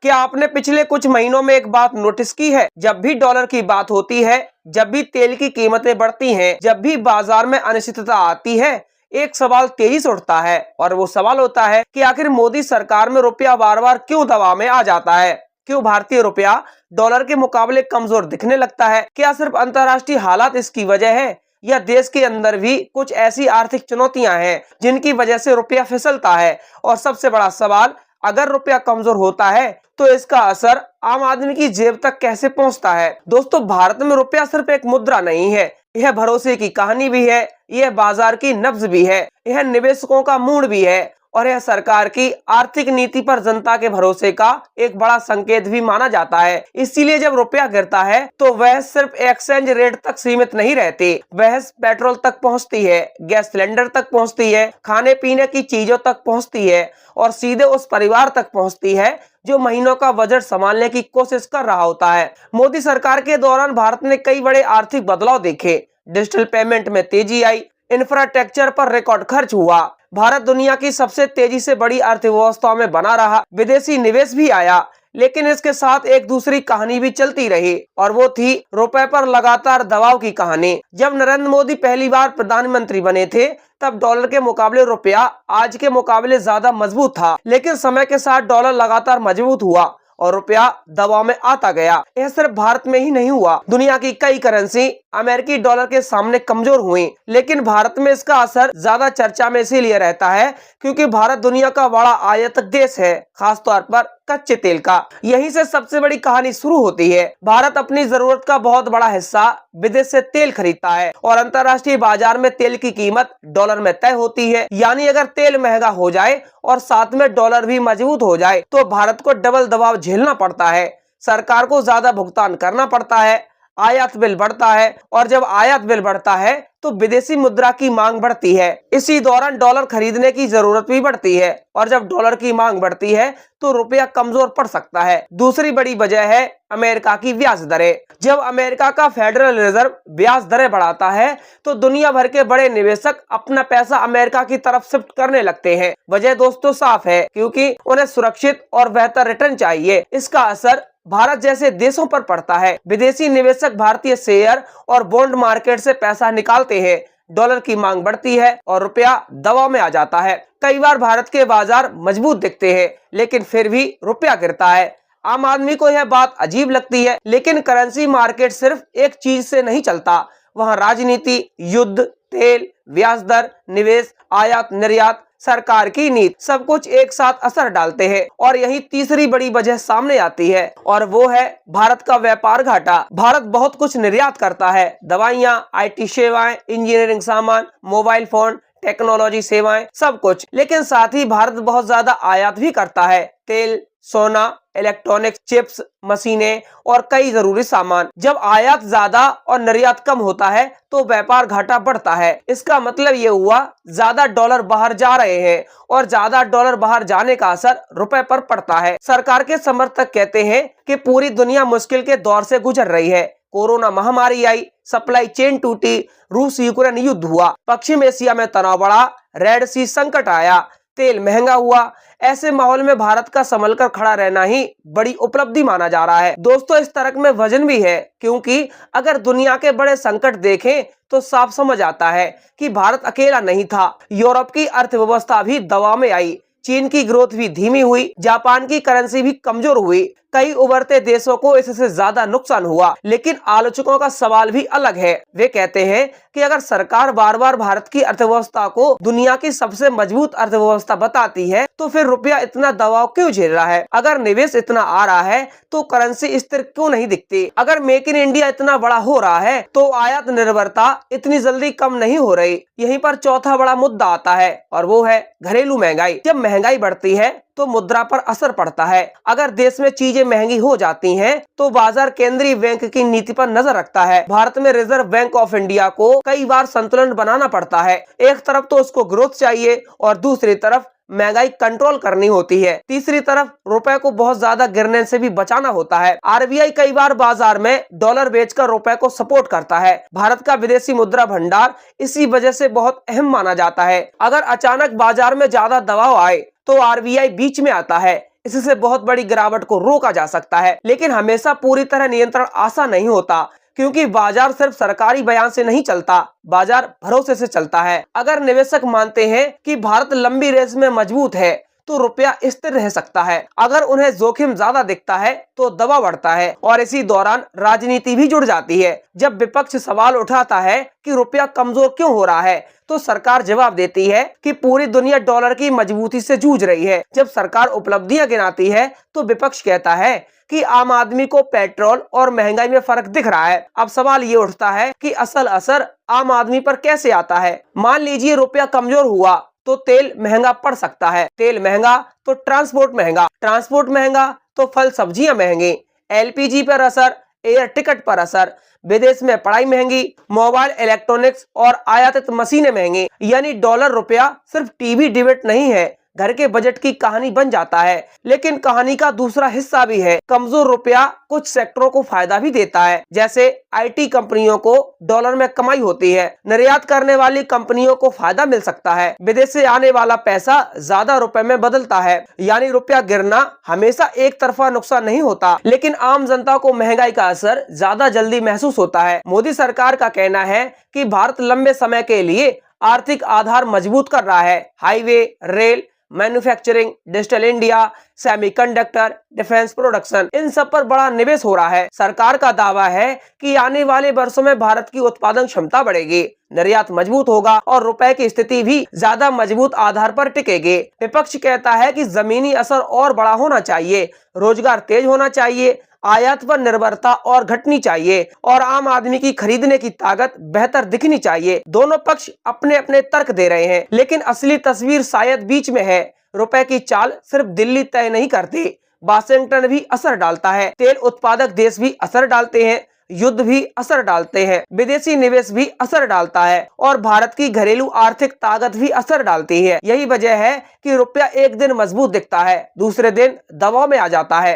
क्या आपने पिछले कुछ महीनों में एक बात नोटिस की है? जब भी डॉलर की बात होती है, जब भी तेल की कीमतें बढ़ती हैं, जब भी बाजार में अनिश्चितता आती है, एक सवाल तेजी से उठता है और वो सवाल होता है कि आखिर मोदी सरकार में रुपया बार बार क्यों दबाव में आ जाता है? क्यों भारतीय रुपया डॉलर के मुकाबले कमजोर दिखने लगता है? क्या सिर्फ अंतर्राष्ट्रीय हालात इसकी वजह है या देश के अंदर भी कुछ ऐसी आर्थिक चुनौतियां हैं जिनकी वजह से रुपया फिसलता है? और सबसे बड़ा सवाल, अगर रुपया कमजोर होता है तो इसका असर आम आदमी की जेब तक कैसे पहुंचता है? दोस्तों, भारत में रुपया सिर्फ एक मुद्रा नहीं है, यह भरोसे की कहानी भी है, यह बाजार की नब्ज भी है, यह निवेशकों का मूड भी है और यह सरकार की आर्थिक नीति पर जनता के भरोसे का एक बड़ा संकेत भी माना जाता है। इसीलिए जब रुपया गिरता है तो वह सिर्फ एक्सचेंज रेट तक सीमित नहीं रहती, वह पेट्रोल तक पहुंचती है, गैस सिलेंडर तक पहुंचती है, खाने पीने की चीजों तक पहुंचती है और सीधे उस परिवार तक पहुंचती है जो महीनों का बजट संभालने की कोशिश कर रहा होता है। मोदी सरकार के दौरान भारत ने कई बड़े आर्थिक बदलाव देखे। डिजिटल पेमेंट में तेजी आई, इंफ्रास्ट्रक्चर पर रिकॉर्ड खर्च हुआ, भारत दुनिया की सबसे तेजी से बड़ी अर्थव्यवस्थाओं में बना रहा, विदेशी निवेश भी आया। लेकिन इसके साथ एक दूसरी कहानी भी चलती रही और वो थी रुपए पर लगातार दबाव की कहानी। जब नरेंद्र मोदी पहली बार प्रधानमंत्री बने थे तब डॉलर के मुकाबले रुपया आज के मुकाबले ज्यादा मजबूत था, लेकिन समय के साथ डॉलर लगातार मजबूत हुआ और रुपया दबाव में आता गया। यह सिर्फ भारत में ही नहीं हुआ, दुनिया की कई करेंसी अमेरिकी डॉलर के सामने कमजोर हुई। लेकिन भारत में इसका असर ज्यादा चर्चा में इसीलिए रहता है क्योंकि भारत दुनिया का बड़ा आयातक देश है, खासतौर पर कच्चे तेल का। यहीं से सबसे बड़ी कहानी शुरू होती है। भारत अपनी जरूरत का बहुत बड़ा हिस्सा विदेश से तेल खरीदता है और अंतर्राष्ट्रीय बाजार में तेल की कीमत डॉलर में तय होती है। यानी अगर तेल महंगा हो जाए और साथ में डॉलर भी मजबूत हो जाए तो भारत को डबल दबाव झेलना पड़ता है। सरकार को ज्यादा भुगतान करना पड़ता है, आयात बिल बढ़ता है और जब आयात बिल बढ़ता है तो विदेशी मुद्रा की मांग बढ़ती है। इसी दौरान डॉलर खरीदने की जरूरत भी बढ़ती है और जब डॉलर की मांग बढ़ती है तो रुपया कमजोर पड़ सकता है। दूसरी बड़ी वजह है अमेरिका की ब्याज दरें। जब अमेरिका का फेडरल रिजर्व ब्याज दरें बढ़ाता है तो दुनिया भर के बड़े निवेशक अपना पैसा अमेरिका की तरफ शिफ्ट करने लगते हैं। वजह दोस्तों साफ है, क्योंकि उन्हें सुरक्षित और बेहतर रिटर्न चाहिए। इसका असर भारत जैसे देशों पर पड़ता है। विदेशी निवेशक भारतीय शेयर और बॉन्ड मार्केट से पैसा निकालते हैं, डॉलर की मांग बढ़ती है और रुपया दबाव में आ जाता है। कई बार भारत के बाजार मजबूत दिखते हैं लेकिन फिर भी रुपया गिरता है। आम आदमी को यह बात अजीब लगती है, लेकिन करेंसी मार्केट सिर्फ एक चीज से नहीं चलता, वहाँ राजनीति, युद्ध, तेल, ब्याज दर, निवेश, आयात निर्यात, सरकार की नीति, सब कुछ एक साथ असर डालते हैं। और यही तीसरी बड़ी वजह सामने आती है और वो है भारत का व्यापार घाटा। भारत बहुत कुछ निर्यात करता है, दवाइयाँ, IT सेवाएं, इंजीनियरिंग सामान, मोबाइल फोन, टेक्नोलॉजी सेवाएं, सब कुछ। लेकिन साथ ही भारत बहुत ज्यादा आयात भी करता है, तेल, सोना, इलेक्ट्रॉनिक्स, चिप्स, मशीनें और कई जरूरी सामान। जब आयात ज्यादा और निर्यात कम होता है तो व्यापार घाटा बढ़ता है। इसका मतलब ये हुआ ज्यादा डॉलर बाहर जा रहे हैं और ज्यादा डॉलर बाहर जाने का असर रुपए पर पड़ता है। सरकार के समर्थक कहते हैं कि पूरी दुनिया मुश्किल के दौर से गुजर रही है। कोरोना महामारी आई, सप्लाई चेन टूटी, रूस यूक्रेन युद्ध हुआ, पश्चिम एशिया में तनाव बढ़ा, रेड सी संकट आया, तेल महंगा हुआ। ऐसे माहौल में भारत का संभल कर खड़ा रहना ही बड़ी उपलब्धि माना जा रहा है। दोस्तों, इस तरक में वजन भी है, क्योंकि अगर दुनिया के बड़े संकट देखें तो साफ समझ आता है कि भारत अकेला नहीं था। यूरोप की अर्थव्यवस्था भी दबाव में आई, चीन की ग्रोथ भी धीमी हुई, जापान की करेंसी भी कमजोर हुई, कई उभरते देशों को इससे ज्यादा नुकसान हुआ। लेकिन आलोचकों का सवाल भी अलग है। वे कहते हैं कि अगर सरकार बार बार भारत की अर्थव्यवस्था को दुनिया की सबसे मजबूत अर्थव्यवस्था बताती है तो फिर रुपया इतना दबाव क्यों झेल रहा है? अगर निवेश इतना आ रहा है तो करेंसी स्थिर क्यों नहीं दिखती? अगर मेक इन इंडिया इतना बड़ा हो रहा है तो आयात निर्भरता इतनी जल्दी कम नहीं हो रही? यहीं पर चौथा बड़ा मुद्दा आता है और वो है घरेलू महंगाई। जब महंगाई बढ़ती है तो मुद्रा पर असर पड़ता है। अगर देश में चीजें महंगी हो जाती हैं, तो बाजार केंद्रीय बैंक की नीति पर नजर रखता है। भारत में रिजर्व बैंक ऑफ इंडिया को कई बार संतुलन बनाना पड़ता है। एक तरफ तो उसको ग्रोथ चाहिए और दूसरी तरफ महंगाई कंट्रोल करनी होती है। तीसरी तरफ रुपए को बहुत ज्यादा गिरने से भी बचाना होता है। RBI कई बार बाजार में डॉलर बेचकर रुपए को सपोर्ट करता है। भारत का विदेशी मुद्रा भंडार इसी वजह से बहुत अहम माना जाता है। अगर अचानक बाजार में ज्यादा दबाव आए तो RBI बीच में आता है। इससे बहुत बड़ी गिरावट को रोका जा सकता है। लेकिन हमेशा पूरी तरह नियंत्रण आसान नहीं होता, क्योंकि बाजार सिर्फ सरकारी बयान से नहीं चलता, बाजार भरोसे से चलता है। अगर निवेशक मानते हैं कि भारत लंबी रेस में मजबूत है तो रुपया स्थिर रह सकता है। अगर उन्हें जोखिम ज्यादा दिखता है तो दबाव बढ़ता है और इसी दौरान राजनीति भी जुड़ जाती है। जब विपक्ष सवाल उठाता है कि रुपया कमजोर क्यों हो रहा है, तो सरकार जवाब देती है कि पूरी दुनिया डॉलर की मजबूती से जूझ रही है। जब सरकार उपलब्धियां गिनाती है तो विपक्ष कहता है कि आम आदमी को पेट्रोल और महंगाई में फर्क दिख रहा है। अब सवाल ये उठता है कि असल असर आम आदमी पर कैसे आता है। मान लीजिए रुपया कमजोर हुआ तो तेल महंगा पड़ सकता है, तेल महंगा तो ट्रांसपोर्ट महंगा, ट्रांसपोर्ट महंगा तो फल सब्जियां महंगी, एलपीजी पर असर, एयर टिकट पर असर, विदेश में पढ़ाई महंगी, मोबाइल इलेक्ट्रॉनिक्स और आयातित मशीनें महंगी। यानी डॉलर रुपया सिर्फ टीवी डिबेट नहीं है, घर के बजट की कहानी बन जाता है। लेकिन कहानी का दूसरा हिस्सा भी है। कमजोर रुपया कुछ सेक्टरों को फायदा भी देता है, जैसे आईटी कंपनियों को डॉलर में कमाई होती है, निर्यात करने वाली कंपनियों को फायदा मिल सकता है, विदेश से आने वाला पैसा ज्यादा रुपए में बदलता है। यानी रुपया गिरना हमेशा एक तरफा नुकसान नहीं होता, लेकिन आम जनता को महंगाई का असर ज्यादा जल्दी महसूस होता है। मोदी सरकार का कहना है कि भारत लंबे समय के लिए आर्थिक आधार मजबूत कर रहा है। Highway, rail, manufacturing, digital India, semiconductor, defence production, इन सब पर बड़ा निवेश हो रहा है। सरकार का दावा है कि आने वाले वर्षों में भारत की उत्पादन क्षमता बढ़ेगी, निर्यात मजबूत होगा और रुपए की स्थिति भी ज्यादा मजबूत आधार पर टिकेगी। विपक्ष कहता है कि जमीनी असर और बड़ा होना चाहिए, रोजगार तेज होना चाहिए, आयात पर निर्भरता और घटनी चाहिए और आम आदमी की खरीदने की ताकत बेहतर दिखनी चाहिए। दोनों पक्ष अपने अपने तर्क दे रहे हैं, लेकिन असली तस्वीर शायद बीच में है। रुपए की चाल सिर्फ दिल्ली तय नहीं करती, वाशिंगटन भी असर डालता है, तेल उत्पादक देश भी असर डालते हैं, युद्ध भी असर डालते हैं, विदेशी निवेश भी असर डालता है और भारत की घरेलू आर्थिक ताकत भी असर डालती है। यही वजह है कि रुपया एक दिन मजबूत दिखता है, दूसरे दिन दबाव में आ जाता है।